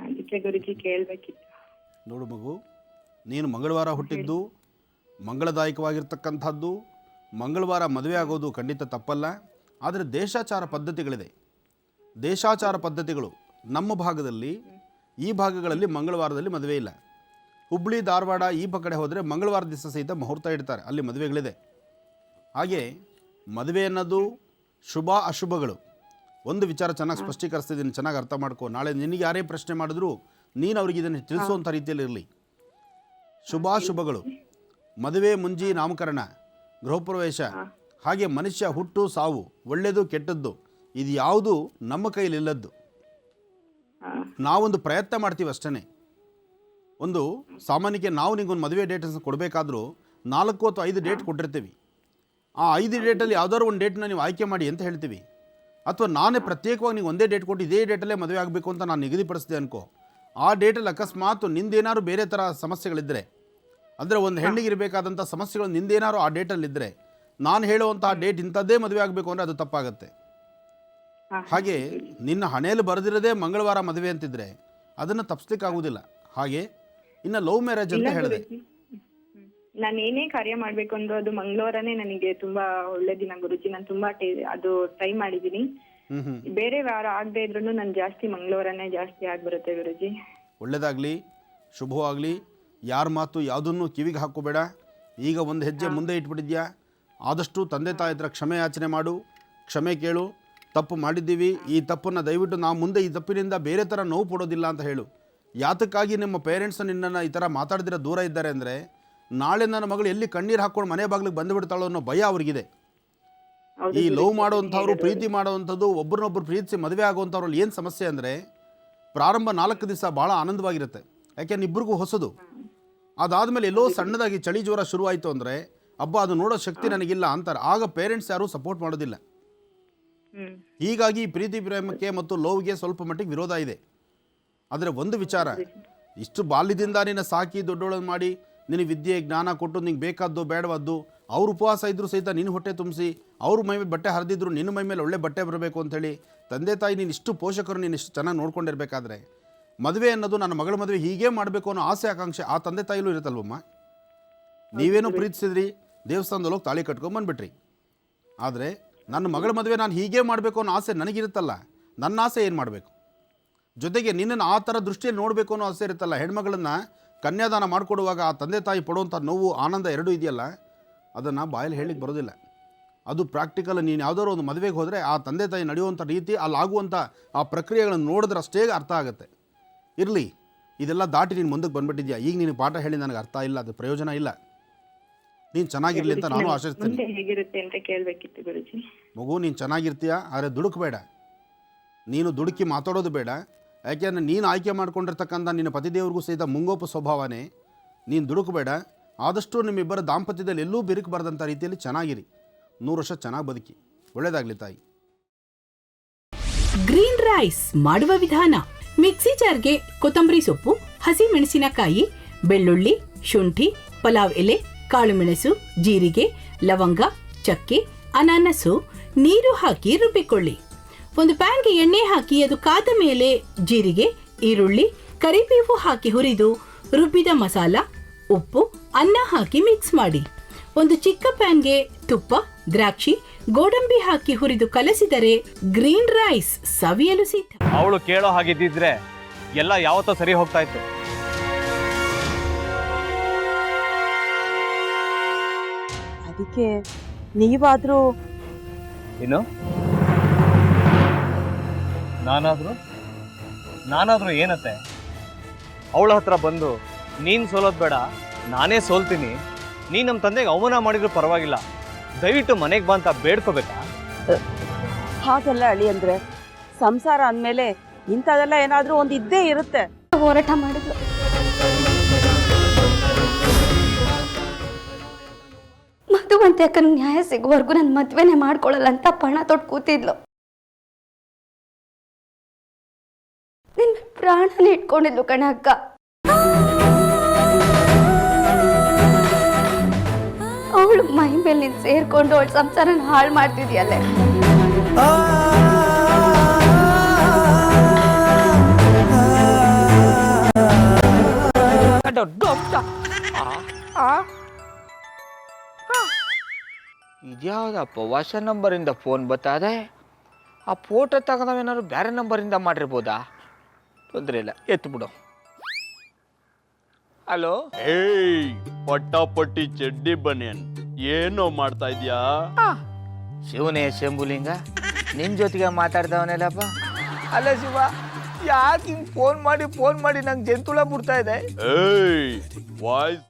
ಅದಕ್ಕೆ ಗುರುಜಿ ಕೇಳಬೇಕಿತ್ತು. ನೋಡು ಮಗು, ನೀನು ಮಂಗಳವಾರ ಹುಟ್ಟಿದ್ದು ಮಂಗಳದಾಯಕವಾಗಿರ್ತಕ್ಕಂಥದ್ದು. ಮಂಗಳವಾರ ಮದುವೆ ಆಗೋದು ಖಂಡಿತ ತಪ್ಪಲ್ಲ. ಆದರೆ ದೇಶಾಚಾರ ಪದ್ಧತಿಗಳಿದೆ. ದೇಶಾಚಾರ ಪದ್ಧತಿಗಳು ನಮ್ಮ ಭಾಗದಲ್ಲಿ, ಈ ಭಾಗಗಳಲ್ಲಿ ಮಂಗಳವಾರದಲ್ಲಿ ಮದುವೆ ಇಲ್ಲ. ಹುಬ್ಬಳ್ಳಿ ಧಾರವಾಡ ಈ ಕಡೆ ಹೋದರೆ ಮಂಗಳವಾರ ದಿವಸ ಸಹಿತ ಮುಹೂರ್ತ ಇಡ್ತಾರೆ, ಅಲ್ಲಿ ಮದುವೆಗಳಿದೆ. ಹಾಗೆ ಮದುವೆ ಅನ್ನೋದು ಶುಭ ಅಶುಭಗಳು. ಒಂದು ವಿಚಾರ ಚೆನ್ನಾಗಿ ಸ್ಪಷ್ಟೀಕರಿಸ್ತಿದ್ದೀನಿ, ಚೆನ್ನಾಗಿ ಅರ್ಥ ಮಾಡ್ಕೊ. ನಾಳೆ ನಿನಗೆ ಯಾರೇ ಪ್ರಶ್ನೆ ಮಾಡಿದ್ರು ನೀನು ಅವ್ರಿಗೆ ಇದನ್ನು ತಿಳಿಸುವಂಥ ರೀತಿಯಲ್ಲಿ ಇರಲಿ. ಶುಭಾಶುಭಗಳು, ಮದುವೆ, ಮುಂಜಿ, ನಾಮಕರಣ, ಗೃಹಪ್ರವೇಶ, ಹಾಗೆ ಮನುಷ್ಯ ಹುಟ್ಟು ಸಾವು, ಒಳ್ಳೆಯದು ಕೆಟ್ಟದ್ದು, ಇದು ಯಾವುದು ನಮ್ಮ ಕೈಲಿಲ್ಲದ್ದು. ನಾವೊಂದು ಪ್ರಯತ್ನ ಮಾಡ್ತೀವಿ ಅಷ್ಟೇ. ಒಂದು ಸಾಮಾನ್ಯಕ್ಕೆ ನಾವು ನಿಗೊಂದು ಮದುವೆ ಡೇಟನ್ನು ಕೊಡಬೇಕಾದ್ರೂ 4 ಅಥವಾ 5 ಡೇಟ್ ಕೊಟ್ಟಿರ್ತೀವಿ. ಆ 5 ಡೇಟಲ್ಲಿ ಯಾವ್ದಾದ್ರು ಒಂದು ಡೇಟ್ನ ನೀವು ಆಯ್ಕೆ ಮಾಡಿ ಅಂತ ಹೇಳ್ತೀವಿ. ಅಥವಾ ನಾನೇ ಪ್ರತ್ಯೇಕವಾಗಿ ನೀವು ಒಂದೇ ಡೇಟ್ ಕೊಟ್ಟು ಇದೇ ಡೇಟಲ್ಲೇ ಮದುವೆ ಆಗಬೇಕು ಅಂತ ನಾನು ನಿಗದಿಪಡಿಸಿದೆ ಅನ್ಕೋ. ಆ ಡೇಟಲ್ಲಿ ಅಕಸ್ಮಾತ್ ನಿಂದೇನಾದ್ರು ಬೇರೆ ಥರ ಸಮಸ್ಯೆಗಳಿದ್ದರೆ, ಅಂದರೆ ಒಂದು ಹೆಣ್ಣಿಗೆ ಇರಬೇಕಾದಂಥ ಸಮಸ್ಯೆಗಳು ನಿಂದೇನಾದ್ರು ಆ ಡೇಟಲ್ಲಿದ್ದರೆ, ನಾನು ಹೇಳುವಂಥ ಡೇಟ್ ಇಂಥದ್ದೇ ಮದುವೆ ಆಗಬೇಕು ಅಂದರೆ ಅದು ತಪ್ಪಾಗತ್ತೆ. ಹಾಗೆ ನಿನ್ನ ಹಣೆಯಲ್ಲಿ ಬರೆದಿರೋದೇ ಮಂಗಳವಾರ ಮದುವೆ ಅಂತಿದ್ರೆ ಅದನ್ನು ತಪ್ಪಿಸ್ಲಿಕ್ಕಾಗೋದಿಲ್ಲ. ಹಾಗೆ ಇನ್ನು ಲವ್ ಮ್ಯಾರೇಜ್ ಅಂತ ಹೇಳಿದೆ. ನಾನು ಏನೇ ಕಾರ್ಯ ಮಾಡ್ಬೇಕು ಅಂದ್ರೂ ಅದು ಮಂಗಳವಾರನೇ ನನಗೆ ತುಂಬಾ ಒಳ್ಳೆ ದಿನ ಗುರುಜಿ. ನಾನು ತುಂಬಾ ಅದು ಟ್ರೈ ಮಾಡಿದೀನಿ. ಬೇರೆ ವಾರ ಆಗದೆ ಇದ್ರೂ ನಾನು ಜಾಸ್ತಿ ಮಂಗಳವಾರನೇ ಜಾಸ್ತಿ ಆಗ್ಬರುತ್ತೆ ಗುರುಜಿ. ಒಳ್ಳೇದಾಗ್ಲಿ, ಶುಭವಾಗ್ಲಿ. ಯಾರ ಮಾತು ಯಾವುದನ್ನು ಕಿವಿಗೆ ಹಾಕೋಬೇಡ. ಈಗ ಒಂದು ಹೆಜ್ಜೆ ಮುಂದೆ ಇಟ್ಬಿಟ್ಟಿದ್ಯಾ. ಆದಷ್ಟು ತಂದೆ ತಾಯಿ ಹತ್ರ ಕ್ಷಮೆ ಯಾಚನೆ ಮಾಡು, ಕ್ಷಮೆ ಕೇಳು. ತಪ್ಪು ಮಾಡಿದ್ದೀವಿ, ಈ ತಪ್ಪನ್ನು ದಯವಿಟ್ಟು ನಾವು ಮುಂದೆ ಈ ತಪ್ಪಿನಿಂದ ಬೇರೆ ಥರ ನೋವು ಪಡೋದಿಲ್ಲ ಅಂತ ಹೇಳು. ಯಾತಕ್ಕಾಗಿ ನಿಮ್ಮ ಪೇರೆಂಟ್ಸ್ ನಿನ್ನನ್ನು ಈ ಥರ ಮಾತಾಡಿದಿರ ದೂರ ಇದ್ದಾರೆ ಅಂದರೆ, ನಾಳೆ ನನ್ನ ಮಗಳು ಎಲ್ಲಿ ಕಣ್ಣೀರು ಹಾಕ್ಕೊಂಡು ಮನೆ ಬಾಗಿಲಿಗೆ ಬಂದು ಬಿಡ್ತಾಳೋ ಅನ್ನೋ ಭಯ ಅವ್ರಿಗಿದೆ. ಈ ಲವ್ ಮಾಡೋವಂಥವ್ರು, ಪ್ರೀತಿ ಮಾಡೋವಂಥದ್ದು, ಒಬ್ಬರನ್ನೊಬ್ಬರು ಪ್ರೀತಿಸಿ ಮದುವೆ ಆಗುವಂಥವ್ರಲ್ಲಿ ಏನು ಸಮಸ್ಯೆ ಅಂದರೆ, ಪ್ರಾರಂಭ 4 ದಿವಸ ಭಾಳ ಆನಂದವಾಗಿರುತ್ತೆ, ಯಾಕೆಂದ್ರೆ ಇಬ್ಬರಿಗೂ ಹೊಸದು. ಅದಾದಮೇಲೆ ಎಲ್ಲೋ ಸಣ್ಣದಾಗಿ ಚಳಿ ಜ್ವರ ಶುರುವಾಯಿತು ಅಂದರೆ, ಅಬ್ಬಾ ಅದು ನೋಡೋ ಶಕ್ತಿ ನನಗಿಲ್ಲ ಅಂತಾರೆ. ಆಗ ಪೇರೆಂಟ್ಸ್ ಯಾರೂ ಸಪೋರ್ಟ್ ಮಾಡೋದಿಲ್ಲ. ಹೀಗಾಗಿ ಪ್ರೀತಿ ಪ್ರೇಮಕ್ಕೆ ಮತ್ತು ಲವ್ಗೆ ಸ್ವಲ್ಪ ಮಟ್ಟಿಗೆ ವಿರೋಧ ಇದೆ. ಆದರೆ ಒಂದು ವಿಚಾರ, ಇಷ್ಟು ಬಾಲ್ಯದಿಂದ ನಿನ್ನ ಸಾಕಿ ದೊಡ್ಡೋಳನ್ನು ಮಾಡಿ ನಿನಗೆ ವಿದ್ಯೆ ಜ್ಞಾನ ಕೊಟ್ಟು ನಿಂಗೆ ಬೇಕಾದ್ದು ಬೇಡವಾದ್ದು, ಅವ್ರು ಉಪವಾಸ ಇದ್ದರೂ ಸಹಿತ ನಿನ್ನ ಹೊಟ್ಟೆ ತುಂಬಿಸಿ, ಅವ್ರ ಮೈ ಮೇಲೆ ಬಟ್ಟೆ ಹರಿದಿದ್ರು ನಿನ್ನ ಮೈ ಮೇಲೆ ಒಳ್ಳೆ ಬಟ್ಟೆ ಬರಬೇಕು ಅಂಥೇಳಿ ತಂದೆ ತಾಯಿ ನೀನು ಇಷ್ಟು ಪೋಷಕರು ನೀನು ಇಷ್ಟು ಚೆನ್ನಾಗಿ ನೋಡ್ಕೊಂಡಿರ್ಬೇಕಾದ್ರೆ, ಮದುವೆ ಅನ್ನೋದು ನನ್ನ ಮಗಳ ಮದುವೆ ಹೀಗೆ ಮಾಡಬೇಕು ಅನ್ನೋ ಆಸೆ ಆಕಾಂಕ್ಷೆ ಆ ತಂದೆ ತಾಯಿಲೂ ಇರುತ್ತಲ್ವಮ್ಮ. ನೀವೇನೋ ಪ್ರೀತಿಸಿದ್ರಿ, ದೇವಸ್ಥಾನದಲ್ಲಿ ಹೋಗಿ ತಾಳಿ ಕಟ್ಕೊಂಬಂದ್ಬಿಟ್ರಿ. ಆದರೆ ನನ್ನ ಮಗಳ ಮದುವೆ ನಾನು ಹೀಗೆ ಮಾಡಬೇಕು ಅನ್ನೋ ಆಸೆ ನನಗಿರುತ್ತಲ್ಲ, ನನ್ನ ಆಸೆ ಏನು ಮಾಡಬೇಕು? ಜೊತೆಗೆ ನಿನ್ನನ್ನು ಆ ಥರ ದೃಷ್ಟಿಯಲ್ಲಿ ನೋಡಬೇಕು ಅನ್ನೋ ಆಸೆ ಇರುತ್ತಲ್ಲ. ಹೆಣ್ಮಗಳನ್ನು ಕನ್ಯಾದಾನ ಮಾಡಿಕೊಡುವಾಗ ಆ ತಂದೆ ತಾಯಿ ಪಡುವಂಥ ನೋವು ಆನಂದ ಎರಡೂ ಇದೆಯಲ್ಲ, ಅದನ್ನು ಬಾಯಲ್ಲಿ ಹೇಳಿಕ್ಕೆ ಬರೋದಿಲ್ಲ. ಅದು ಪ್ರಾಕ್ಟಿಕಲ್. ನೀನು ಯಾವುದಾದ್ರು ಒಂದು ಮದುವೆಗೆ ಹೋದರೆ ಆ ತಂದೆ ತಾಯಿ ನಡೆಯುವಂಥ ರೀತಿ, ಅಲ್ಲಾಗುವಂಥ ಆ ಪ್ರಕ್ರಿಯೆಗಳನ್ನು ನೋಡಿದ್ರೆ ಅಷ್ಟೇ ಅರ್ಥ ಆಗುತ್ತೆ. ಇರಲಿ, ಇದೆಲ್ಲ ದಾಟಿ ನೀನು ಮುಂದಕ್ಕೆ ಬಂದುಬಿಟ್ಟಿದ್ಯಾ. ಈಗ ನೀನು ಪಾಠ ಹೇಳಿ ನನಗೆ ಅರ್ಥ ಇಲ್ಲ, ಅದು ಪ್ರಯೋಜನ ಇಲ್ಲ. ನೀನು ಚೆನ್ನಾಗಿರಲಿ ಅಂತ ನಾನು ಆಶಿಸ್ತೀನಿ. ಮಗು, ನೀನು ಚೆನ್ನಾಗಿರ್ತೀಯ, ಆದರೆ ದುಡುಕಬೇಡ. ನೀನು ದುಡುಕಿ ಮಾತಾಡೋದು ಬೇಡ. ಯಾಕೆಂದರೆ ನೀನು ಆಯ್ಕೆ ಮಾಡ್ಕೊಂಡಿರ್ತಕ್ಕಂಥ ನಿನ್ನ ಪತಿದೇವ್ರಿಗೂ ಸಹಿತ ಮುಂಗೋಪ ಸ್ವಭಾವನೇ. ನೀನು ದುಡುಕಬೇಡ. ಆದಷ್ಟು ನಿಮ್ಮಿಬ್ಬರ ದಾಂಪತ್ಯದಲ್ಲಿ ಎಲ್ಲೂ ಬಿರುಕಬಾರ್ದಂಥ ರೀತಿಯಲ್ಲಿ ಚೆನ್ನಾಗಿರಿ. 100 ವರ್ಷ ಚೆನ್ನಾಗಿ ಬದುಕಿ. ಒಳ್ಳೆಯದಾಗಲಿ ತಾಯಿ. ಗ್ರೀನ್ ರೈಸ್ ಮಾಡುವ ವಿಧಾನ: ಮಿಕ್ಸಿ ಜಾರ್ಗೆ ಕೊತ್ತಂಬರಿ ಸೊಪ್ಪು, ಹಸಿ ಮೆಣಸಿನಕಾಯಿ, ಬೆಳ್ಳುಳ್ಳಿ, ಶುಂಠಿ, ಪಲಾವ್ ಎಲೆ, ಕಾಳುಮೆಣಸು, ಜೀರಿಗೆ, ಲವಂಗ, ಚಕ್ಕೆ, ಅನಾನಸು, ನೀರು ಹಾಕಿ ರುಬ್ಬಿಕೊಳ್ಳಿ. ಒಂದು ಪ್ಯಾನ್ಗೆ ಎಣ್ಣೆ ಹಾಕಿ ಅದು ಕಾದ ಮೇಲೆ ಜೀರಿಗೆ, ಈರುಳ್ಳಿ, ಕರಿಬೇವು ಹಾಕಿ ಹುರಿದು ರುಬ್ಬಿದ ಮಸಾಲ, ಉಪ್ಪು, ಅನ್ನ ಹಾಕಿ ಮಿಕ್ಸ್ ಮಾಡಿ. ಒಂದು ಚಿಕ್ಕ ಪ್ಯಾನ್ಗೆ ತುಪ್ಪ, ದ್ರಾಕ್ಷಿ, ಗೋಡಂಬಿ ಹಾಕಿ ಹುರಿದು ಕಲಸಿದರೆ ಗ್ರೀನ್ ರೈಸ್ ಸವಿಯಲು ಸಿದ್ಧ. ಅವಳು ಕೇಳೋ ಹಾಗಿದ್ದಿದ್ರೆ ಎಲ್ಲ ಯಾವತ್ತೋ ಸರಿ ಹೋಗ್ತಾ ಇತ್ತು. ಅದಕ್ಕೆ ನೀವಾದ್ರೂ ಏನು? ನಾನಾದ್ರೂ ಏನತ್ತೆ? ಅವಳ ಹತ್ರ ಬಂದು ನೀನು ಸೋಲೋದು ಬೇಡ, ನಾನೇ ಸೋಲ್ತೀನಿ, ನೀನು ನಮ್ಮ ತಂದೆಗೆ ಅವಮಾನ ಮಾಡಿದ್ರು ಪರವಾಗಿಲ್ಲ, ದಯವಿಟ್ಟು ಮನೆಗೆ ಬಾ ಅಂತ ಬೇಡ್ಕೋಬೇಕಾ? ಹಾಗೆಲ್ಲ ಅಳಿ ಅಂದ್ರೆ ಸಂಸಾರ ಅಂದಮೇಲೆ ಇಂಥದೆಲ್ಲ ಏನಾದ್ರೂ ಒಂದು ಇದ್ದೇ ಇರುತ್ತೆ. ಹೋರಾಟ ಮಾಡಿದ್ಲು. ಮಧುವಂತೆ ಅಕ್ಕನ ನ್ಯಾಯ ಸಿಗುವವರೆಗೂ ನನ್ನ ಮದ್ವೆನೆ ಮಾಡ್ಕೊಳ್ಳಲ್ಲ ಅಂತ ಪಣ ತೊಟ್ಟು ಕೂತಿದ್ಲು. ನಿನ್ನ ಪ್ರಾಣನೇ ಇಟ್ಕೊಂಡಿದ್ಲು ಕಣ ಅಕ್ಕ. ಅವಳು ಮೈ ಮೇಲೆ ನೀನು ಸೇರ್ಕೊಂಡು ಅವಳ ಸಂಸಾರನ ಹಾಳು ಮಾಡ್ತಿದ್ಯಲ್ಲೇ. ಇದ್ಯಾವುದಪ್ಪ ಹೊಸ ನಂಬರಿಂದ ಫೋನ್ ಬರ್ತದೆ. ಆ ಫೋಟೋ ತಗೊಂಡವೇನಾದ್ರು ಬೇರೆ ನಂಬರಿಂದ ಮಾಡಿರ್ಬೋದಾ? ತೊಂದರೆ ಇಲ್ಲ, ಎತ್ತು ಬಿಡು. ಹಲೋ, ಏಯ್ ಪಟ್ಟಾಪಟ್ಟಿ ಚಡ್ಡಿ ಬನಿಯನ್, ಏನೋ ಮಾಡ್ತಾ ಇದ್ಯಾ? ಶಿವನೇ ಶಂಭುಲಿಂಗ, ನಿನ್ನ ಜೊತೆಗೆ ಮಾತಾಡ್ದವನೇಲಪ್ಪ. ಅಲ್ಲ ಶಿವ, ಯಾಕೆ ಹಿಂಗೆ ಫೋನ್ ಮಾಡಿ ನಂಗೆ ಜಂತುಳ ಬಿಡ್ತಾ ಇದೆ? ಏಯ್ ವಾಯ್ಸ್